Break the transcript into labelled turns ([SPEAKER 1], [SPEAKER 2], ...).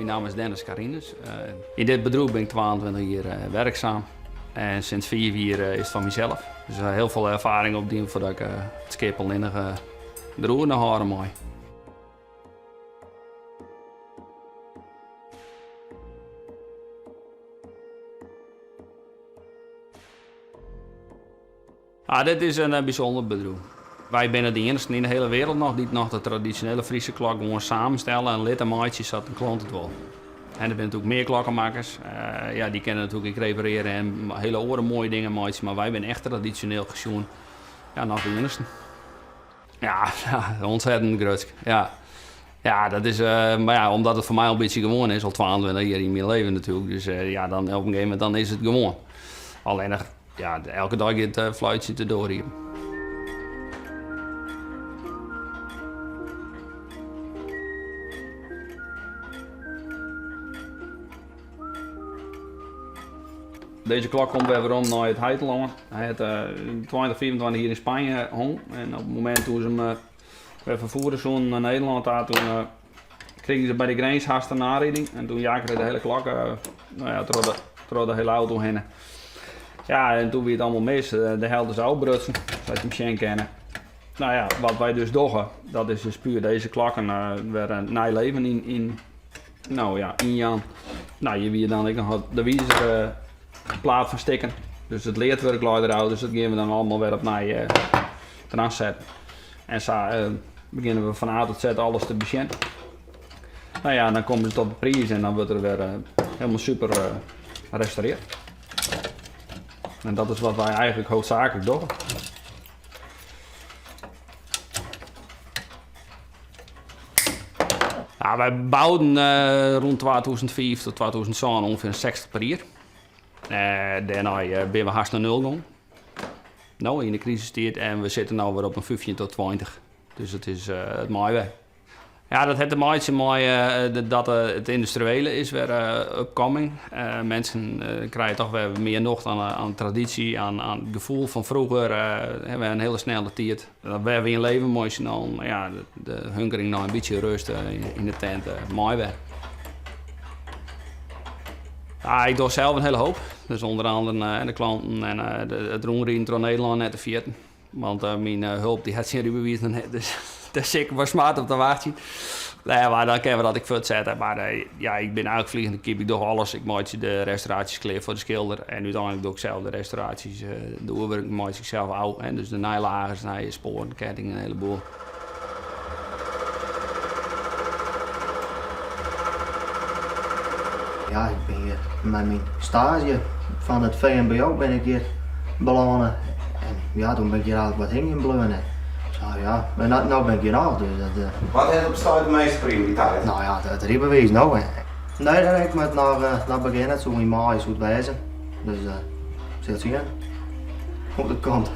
[SPEAKER 1] Mijn naam is Dennis Carines. In dit bedrijf ben ik 22 jaar werkzaam. En sinds 4 jaar is het van mezelf. Dus heel veel ervaring op die voordat ik het skip al in de roer naar haren mooi. Dit is een bijzonder bedrijf. Wij zijn de enige in de hele wereld nog die nog de traditionele Friese klok gewoon samenstellen en litten maatjes dat een klant het wil. En er zijn natuurlijk meer klokkenmakers. Die kennen natuurlijk repareren en hele oren mooie dingen maatjes, maar wij zijn echt traditioneel gesjoen. Ja, nog de enige. Ja, ontzettend groot. Ja, dat is, maar ja, omdat het voor mij al een beetje gewoon is, al 22 jaar in mijn leven natuurlijk. Dus dan op een gegeven moment dan is het gewoon. Alleen elke dag het fluitje te door hier. Deze klok komt weer om naar het Heitelanden. Hij had 2024 hier in Spanje hong. En op het moment toen ze hem weer vervoeren naar Nederland, toen kregen ze bij de grens haast een aanrijding. En toen jaagde de hele klok, door de hele auto heen. Ja, en toen weer het allemaal mis. De helden zou brutsen, zoals je hem kennen. Nou ja, wat wij dus doen, dat is dus puur deze klokken weer een nieuw leven in Jan. Nou, je weer dan nog de wiezer plaat van stikken. Dus het leerwerk loopt eruit, dus dat gaan we dan allemaal weer op naar eraan zetten. En zo beginnen we van A tot Z alles te beginnen. Nou ja, dan komen ze tot de prijs en dan wordt er weer helemaal super gerestaureerd. En dat is wat wij eigenlijk hoofdzakelijk doen. Ja, wij bouwden rond 2005 tot 2007 ongeveer een 60 per jaar. Daarna ben we haast naar 0 gegaan. Nou, in de crisistijd en we zitten nu weer op een 15 tot 20. Dus het is het mooie weg. Ja, dat heeft een maatje mooi dat het industriële is weer upcoming. Mensen krijgen toch weer meer nog aan traditie, aan het gevoel van vroeger. Hebben we een hele snelle tijd. Dat we weer in leven mooi zien. Ja, de hunkering naar een beetje rust in de tent, mooi weer. Ja, ik doe zelf een hele hoop. Dus onder andere de klanten en het rondrijden door Nederland net te vierten. Want mijn hulp die had zijn rijbewijs nog net, dus dat is zeker wel smart op te wachten. Nee, maar dan kennen we dat ik veel zet. Maar ik ben eigenlijk vliegende kip. Ik doe alles. Ik maak de restauraties klaar voor de schilder. En uiteindelijk doe ik zelf de restauraties. De oerwerk maak ik zelf oud. En dus de nijlagers, sporen, kettingen, een heleboel.
[SPEAKER 2] Ja, ik ben hier met mijn stage van het VMBO ben ik hier begonnen. En ja, toen ben ik hier eigenlijk wat heen gebleven. Zo ja, en nou ben ik hier nog. Dus
[SPEAKER 3] Wat heeft op staan de meeste prioriteit?
[SPEAKER 2] Nou ja, het rijbewijs nou. Nee, daar ik met naar beginnen, zo in maai is goed wezen. Dus zult zien hoe het komt.